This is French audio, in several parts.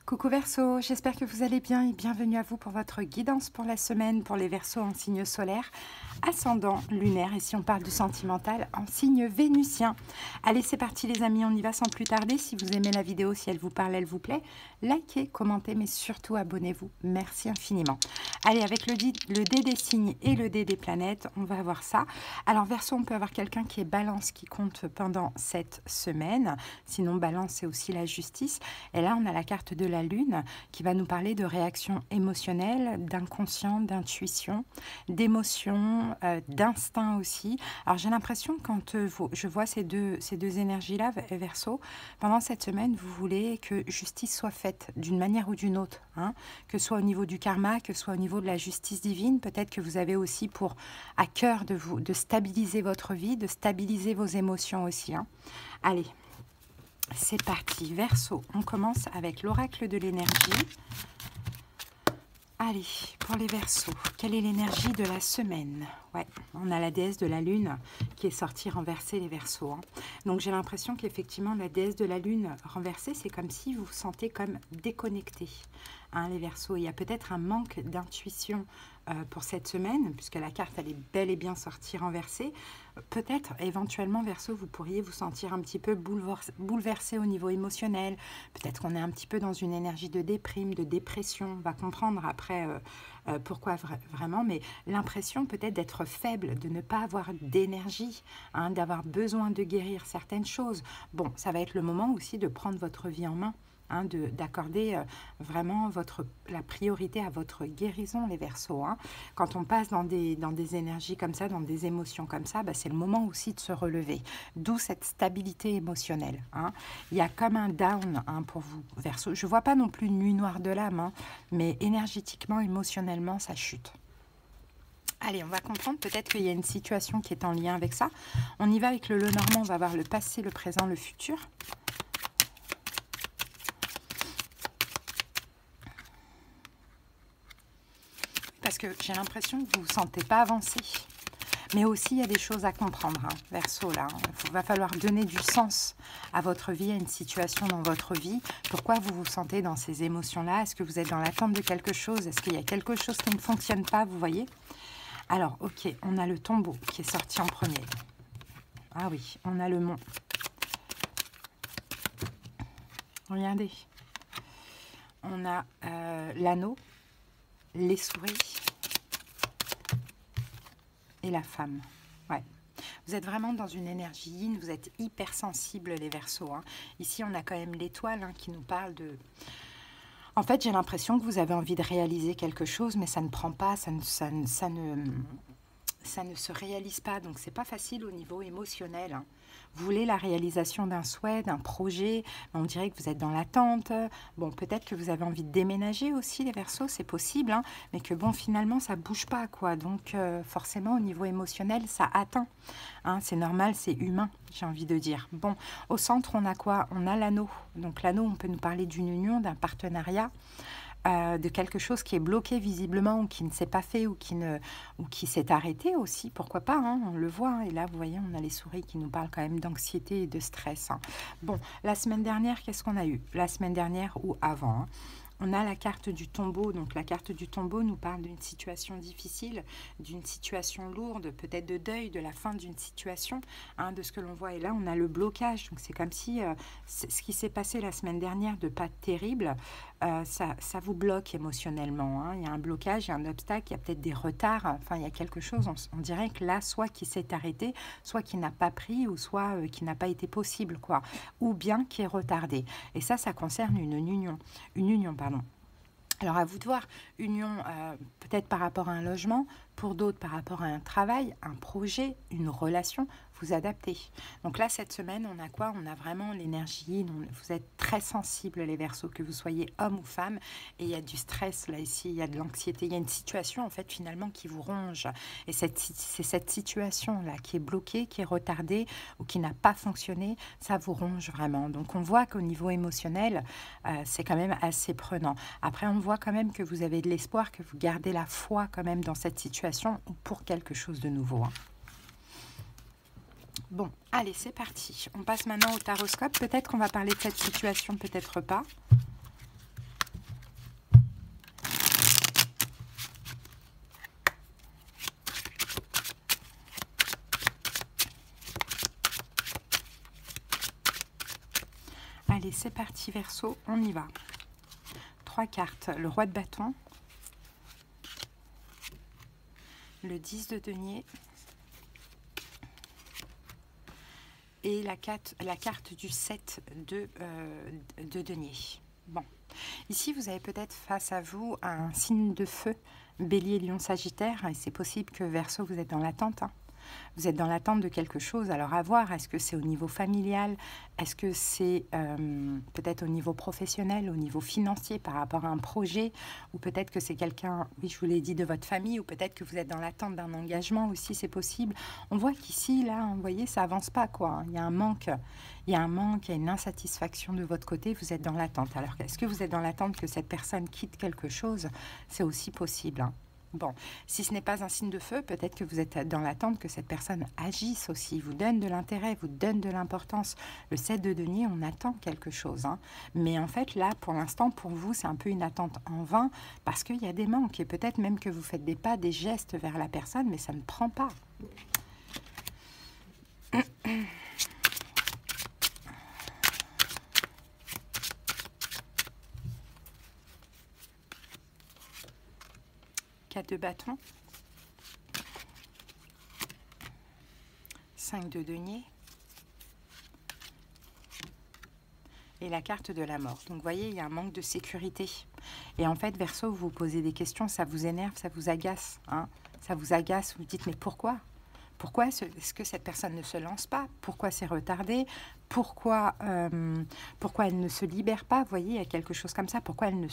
Coucou Verseau, j'espère que vous allez bien et bienvenue à vous pour votre guidance pour la semaine pour les Verseaux en signe solaire, ascendant, lunaire et si on parle du sentimental en signe vénusien. Allez, c'est parti les amis, on y va sans plus tarder. Si vous aimez la vidéo, si elle vous parle, elle vous plaît, likez, commentez, mais surtout abonnez-vous. Merci infiniment. Allez, avec le dé des signes et le dé des planètes, on va voir ça. Alors Verseau, on peut avoir quelqu'un qui est balance qui compte pendant cette semaine. Sinon, balance, c'est aussi la justice. Et là, on a la carte de la lune qui va nous parler de réactions émotionnelles, d'inconscient, d'intuition, d'émotion, d'instinct aussi. Alors j'ai l'impression quand je vois ces deux énergies-là, Verseau, pendant cette semaine, vous voulez que justice soit faite d'une manière ou d'une autre, hein, que ce soit au niveau du karma, que ce soit au niveau de la justice divine. Peut-être que vous avez aussi pour à cœur de stabiliser votre vie, de stabiliser vos émotions aussi. Hein. Allez. C'est parti, Verseau, on commence avec l'oracle de l'énergie. Allez, pour les Verseaux, quelle est l'énergie de la semaine? Ouais, on a la déesse de la lune qui est sortie renverser les Verseaux. Hein. Donc j'ai l'impression qu'effectivement la déesse de la lune renversée, c'est comme si vous vous sentez comme déconnecté. Hein, les Verseaux, il y a peut-être un manque d'intuition pour cette semaine, puisque la carte elle est bel et bien sortie renversée. Peut-être éventuellement Verseau, vous pourriez vous sentir un petit peu bouleversé au niveau émotionnel. Peut-être qu'on est un petit peu dans une énergie de déprime, de dépression. On va comprendre après pourquoi vraiment, mais l'impression peut-être d'être faible, de ne pas avoir d'énergie, hein, d'avoir besoin de guérir certaines choses. Bon, ça va être le moment aussi de prendre votre vie en main. Hein, d'accorder vraiment la priorité à votre guérison, les Verseaux. Hein. Quand on passe dans des énergies comme ça, dans des émotions comme ça, bah, c'est le moment aussi de se relever. D'où cette stabilité émotionnelle. Hein. Il y a comme un down hein, pour vous, Verseaux. Je ne vois pas non plus une nuit noire de l'âme, hein, mais énergétiquement, émotionnellement, ça chute. Allez, on va comprendre, peut-être qu'il y a une situation qui est en lien avec ça. On y va avec le Lenormand, on va voir le passé, le présent, le futur. Parce que j'ai l'impression que vous ne vous sentez pas avancer. Mais aussi, il y a des choses à comprendre, hein, Verseau, là. Il va falloir donner du sens à votre vie, à une situation dans votre vie. Pourquoi vous vous sentez dans ces émotions-là? Est-ce que vous êtes dans l'attente de quelque chose? Est-ce qu'il y a quelque chose qui ne fonctionne pas, vous voyez? Alors, ok, on a le tombeau qui est sorti en premier. Ah oui, on a le mont. Regardez. On a l'anneau, les souris et la femme. Ouais. Vous êtes vraiment dans une énergie yin, vous êtes hypersensibles les Verseaux. Hein. Ici, on a quand même l'étoile hein, qui nous parle de... En fait, j'ai l'impression que vous avez envie de réaliser quelque chose, mais ça ne prend pas, ça ne se réalise pas. Donc, c'est pas facile au niveau émotionnel. Hein. Vous voulez la réalisation d'un souhait, d'un projet, on dirait que vous êtes dans l'attente. Bon, peut-être que vous avez envie de déménager aussi, les Verseaux, c'est possible, hein, mais que bon, finalement, ça bouge pas, quoi. Donc, forcément, au niveau émotionnel, ça atteint. Hein, c'est normal, c'est humain, j'ai envie de dire. Bon, au centre, on a quoi? On a l'anneau. Donc, l'anneau, on peut nous parler d'une union, d'un partenariat. De quelque chose qui est bloqué visiblement ou qui ne s'est pas fait ou qui s'est arrêté aussi, pourquoi pas, hein, on le voit. Hein, et là, vous voyez, on a les souris qui nous parlent quand même d'anxiété et de stress. Hein. Bon, la semaine dernière, qu'est-ce qu'on a eu? La semaine dernière ou avant, hein, on a la carte du tombeau. Donc, la carte du tombeau nous parle d'une situation difficile, d'une situation lourde, peut-être de deuil, de la fin d'une situation, hein, de ce que l'on voit. Et là, on a le blocage. Donc, c'est comme si ce qui s'est passé la semaine dernière de pas terrible, ça vous bloque émotionnellement. Hein. Il y a un blocage, il y a un obstacle, il y a peut-être des retards. Enfin, il y a quelque chose, on dirait que là, soit qui s'est arrêté, soit qui n'a pas pris, ou soit qui n'a pas été possible, quoi. Ou bien qui est retardé. Et ça concerne une union. Une union, pardon. Alors, à vous de voir, union peut-être par rapport à un logement, pour d'autres par rapport à un travail, un projet, une relation, vous adaptez. Donc là, cette semaine, on a quoi? On a vraiment l'énergie, vous êtes très sensibles les Verseaux, que vous soyez homme ou femme, et il y a du stress là, ici, il y a de l'anxiété, il y a une situation en fait finalement qui vous ronge, et c'est cette situation-là qui est bloquée, qui est retardée, ou qui n'a pas fonctionné, ça vous ronge vraiment. Donc on voit qu'au niveau émotionnel, c'est quand même assez prenant. Après, on voit quand même que vous avez de l'espoir, que vous gardez la foi quand même dans cette situation, ou pour quelque chose de nouveau. Hein. Bon, allez, c'est parti. On passe maintenant au taroscope. Peut-être qu'on va parler de cette situation, peut-être pas. c'est parti Verseau, on y va. 3 cartes, le roi de bâton, le 10 de denier et la carte du 7 de denier. Bon, ici vous avez peut-être face à vous un signe de feu, Bélier, Lion, Sagittaire, et c'est possible que Verseau vous êtes dans l'attente. Vous êtes dans l'attente de quelque chose, alors à voir, est-ce que c'est au niveau familial, est-ce que c'est peut-être au niveau professionnel, au niveau financier par rapport à un projet, ou peut-être que c'est quelqu'un, oui je vous l'ai dit, de votre famille, ou peut-être que vous êtes dans l'attente d'un engagement aussi, c'est possible. On voit qu'ici, là, vous voyez, ça avance pas, quoi. Il y a un manque, il y a une insatisfaction de votre côté, vous êtes dans l'attente. Alors, est-ce que vous êtes dans l'attente que cette personne quitte quelque chose? C'est aussi possible, hein. Bon, si ce n'est pas un signe de feu, peut-être que vous êtes dans l'attente que cette personne agisse aussi, vous donne de l'intérêt, vous donne de l'importance. Le 7 de denier, on attend quelque chose, hein. Mais en fait, là, pour l'instant, pour vous, c'est un peu une attente en vain parce qu'il y a des manques et peut-être même que vous faites des pas, des gestes vers la personne, mais ça ne prend pas. De bâton, 5 de denier et la carte de la mort. Donc vous voyez, il y a un manque de sécurité. Et en fait, Verseau, vous vous posez des questions, ça vous énerve, ça vous agace, hein, ça vous agace, vous vous dites mais pourquoi? Pourquoi est-ce que cette personne ne se lance pas? Pourquoi c'est retardé? Pourquoi elle ne se libère pas? Vous voyez, il y a quelque chose comme ça. Pourquoi elle ne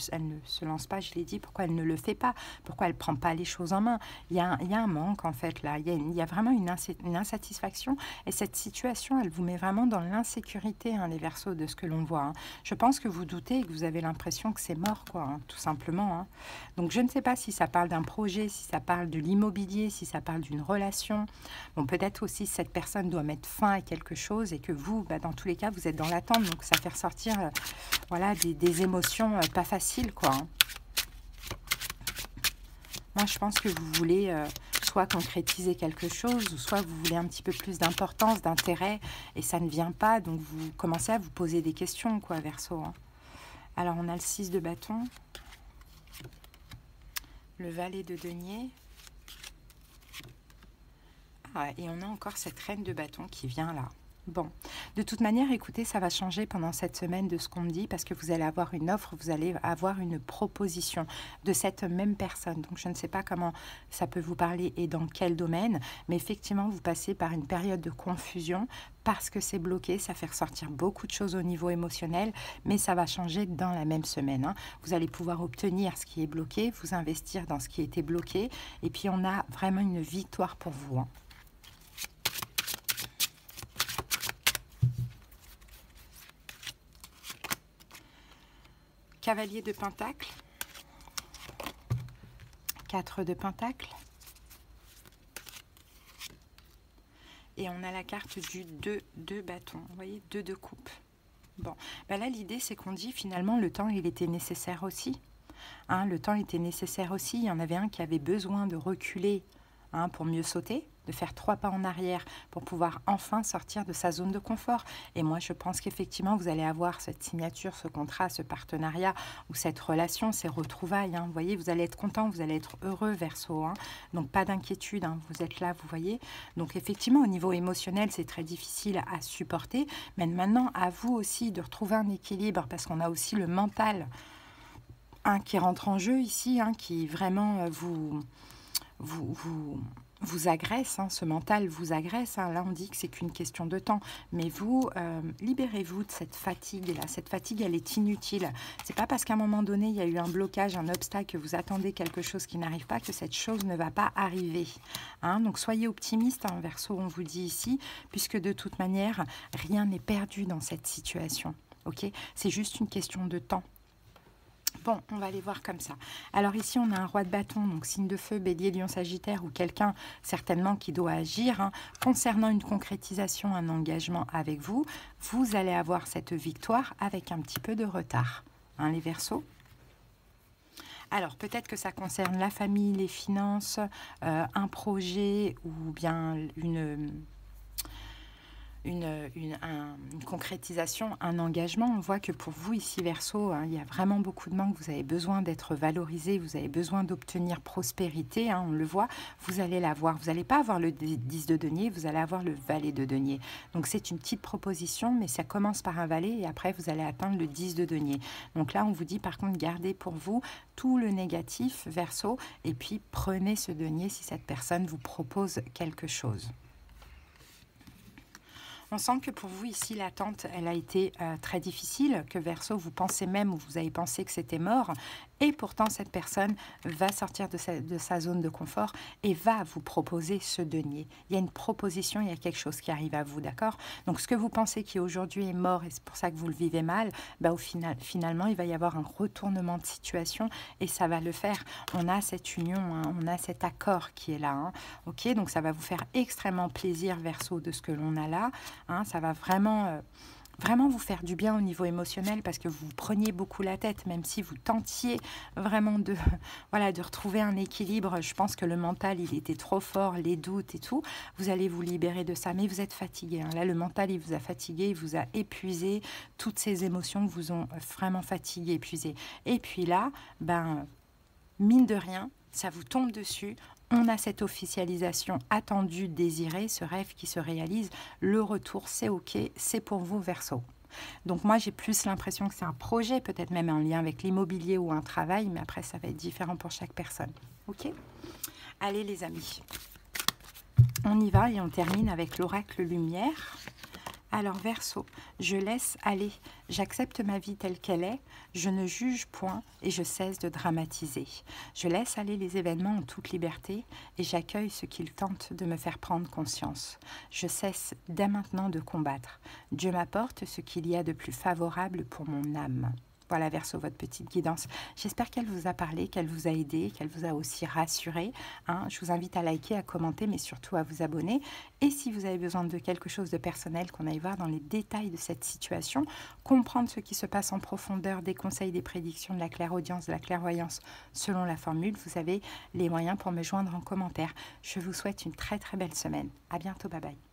se lance pas? Je l'ai dit. Pourquoi elle ne le fait pas? Pourquoi elle ne prend pas les choses en main? Il y a un manque, en fait, là. Il y a vraiment une insatisfaction. Et cette situation, elle vous met vraiment dans l'insécurité, hein, les Verseaux, de ce que l'on voit, hein. Je pense que vous doutez et que vous avez l'impression que c'est mort, quoi, hein, tout simplement, hein. Donc, je ne sais pas si ça parle d'un projet, si ça parle de l'immobilier, si ça parle d'une relation. Bon, peut-être aussi cette personne doit mettre fin à quelque chose et que vous, dans tous les cas, vous êtes dans l'attente. Donc, ça fait ressortir voilà, des émotions pas faciles, quoi, hein. Moi, je pense que vous voulez soit concrétiser quelque chose, ou soit vous voulez un petit peu plus d'importance, d'intérêt, et ça ne vient pas. Donc, vous commencez à vous poser des questions, quoi, Verseau, hein. Alors, on a le 6 de bâton, le valet de denier. Et on a encore cette reine de bâton qui vient là. Bon, de toute manière, écoutez, ça va changer pendant cette semaine de ce qu'on me dit parce que vous allez avoir une offre, vous allez avoir une proposition de cette même personne. Donc, je ne sais pas comment ça peut vous parler et dans quel domaine, mais effectivement, vous passez par une période de confusion parce que c'est bloqué. Ça fait ressortir beaucoup de choses au niveau émotionnel, mais ça va changer dans la même semaine, hein. Vous allez pouvoir obtenir ce qui est bloqué, vous investir dans ce qui était bloqué, et puis on a vraiment une victoire pour vous, hein. Cavalier de Pentacle, 4 de Pentacle, et on a la carte du 2 de bâton, vous voyez, 2 de coupe. Bon, là l'idée c'est qu'on dit finalement le temps il était nécessaire aussi, hein, le temps était nécessaire aussi, il y en avait un qui avait besoin de reculer, hein, pour mieux sauter, de faire 3 pas en arrière pour pouvoir enfin sortir de sa zone de confort. Et moi, je pense qu'effectivement, vous allez avoir cette signature, ce contrat, ce partenariat ou cette relation, ces retrouvailles, hein. Vous voyez, vous allez être content, vous allez être heureux, Verseau, hein. Donc, pas d'inquiétude, hein. Vous êtes là, vous voyez. Donc, effectivement, au niveau émotionnel, c'est très difficile à supporter. Mais maintenant, à vous aussi de retrouver un équilibre parce qu'on a aussi le mental, hein, qui rentre en jeu ici, hein, qui vraiment vous agresse, hein, ce mental vous agresse, hein. Là, on dit que c'est qu'une question de temps. Mais vous, libérez-vous de cette fatigue-là. Cette fatigue, elle est inutile. C'est pas parce qu'à un moment donné, il y a eu un blocage, un obstacle, que vous attendez quelque chose qui n'arrive pas, que cette chose ne va pas arriver, hein. Donc, soyez optimiste, hein, Verseau, on vous dit ici, puisque de toute manière, rien n'est perdu dans cette situation. Ok, c'est juste une question de temps. Bon, on va aller voir comme ça. Alors ici, on a un roi de bâton, donc signe de feu, bélier, lion, sagittaire, ou quelqu'un certainement qui doit agir, hein, concernant une concrétisation, un engagement avec vous. Vous allez avoir cette victoire avec un petit peu de retard, hein, les Verseaux. Alors, peut-être que ça concerne la famille, les finances, un projet ou bien une concrétisation, un engagement. On voit que pour vous ici Verseau, hein, il y a vraiment beaucoup de manque, vous avez besoin d'être valorisé, vous avez besoin d'obtenir prospérité, hein, on le voit, vous allez l'avoir. Vous n'allez pas avoir le 10 de denier, vous allez avoir le valet de denier. Donc c'est une petite proposition, mais ça commence par un valet et après vous allez atteindre le 10 de denier. Donc là on vous dit par contre gardez pour vous tout le négatif Verseau et puis prenez ce denier si cette personne vous propose quelque chose. On sent que pour vous ici, l'attente, elle a été très difficile, que Verseau, vous pensez même ou vous avez pensé que c'était mort. Et pourtant, cette personne va sortir de sa zone de confort et va vous proposer ce denier. Il y a une proposition, il y a quelque chose qui arrive à vous, d'accord? Donc, ce que vous pensez qui aujourd'hui est mort et c'est pour ça que vous le vivez mal, bah, finalement, il va y avoir un retournement de situation et ça va le faire. On a cette union, hein, on a cet accord qui est là. Hein, ok, donc ça va vous faire extrêmement plaisir, Verseau, de ce que l'on a là. Hein, ça va vraiment... vraiment vous faire du bien au niveau émotionnel parce que vous preniez beaucoup la tête, même si vous tentiez vraiment de, voilà, de retrouver un équilibre. Je pense que le mental, il était trop fort, les doutes et tout. Vous allez vous libérer de ça, mais vous êtes fatigué. Hein. Là, le mental, il vous a fatigué, il vous a épuisé. Toutes ces émotions vous ont vraiment fatigué, épuisé. Et puis là, ben, mine de rien, ça vous tombe dessus. On a cette officialisation attendue, désirée, ce rêve qui se réalise. Le retour, c'est OK, c'est pour vous, Verseau. Donc moi, j'ai plus l'impression que c'est un projet, peut-être même en lien avec l'immobilier ou un travail, mais après, ça va être différent pour chaque personne. OK? Allez, les amis. On y va et on termine avec l'oracle lumière. Alors Verseau, je laisse aller, j'accepte ma vie telle qu'elle est, je ne juge point et je cesse de dramatiser. Je laisse aller les événements en toute liberté et j'accueille ce qu'ils tentent de me faire prendre conscience. Je cesse dès maintenant de combattre. Dieu m'apporte ce qu'il y a de plus favorable pour mon âme. Voilà Verseau, votre petite guidance. J'espère qu'elle vous a parlé, qu'elle vous a aidé, qu'elle vous a aussi rassuré. Hein. Je vous invite à liker, à commenter, mais surtout à vous abonner. Et si vous avez besoin de quelque chose de personnel, qu'on aille voir dans les détails de cette situation, comprendre ce qui se passe en profondeur, des conseils, des prédictions, de la clairaudience, de la clairvoyance, selon la formule, vous avez les moyens pour me joindre en commentaire. Je vous souhaite une très très belle semaine. À bientôt, bye bye.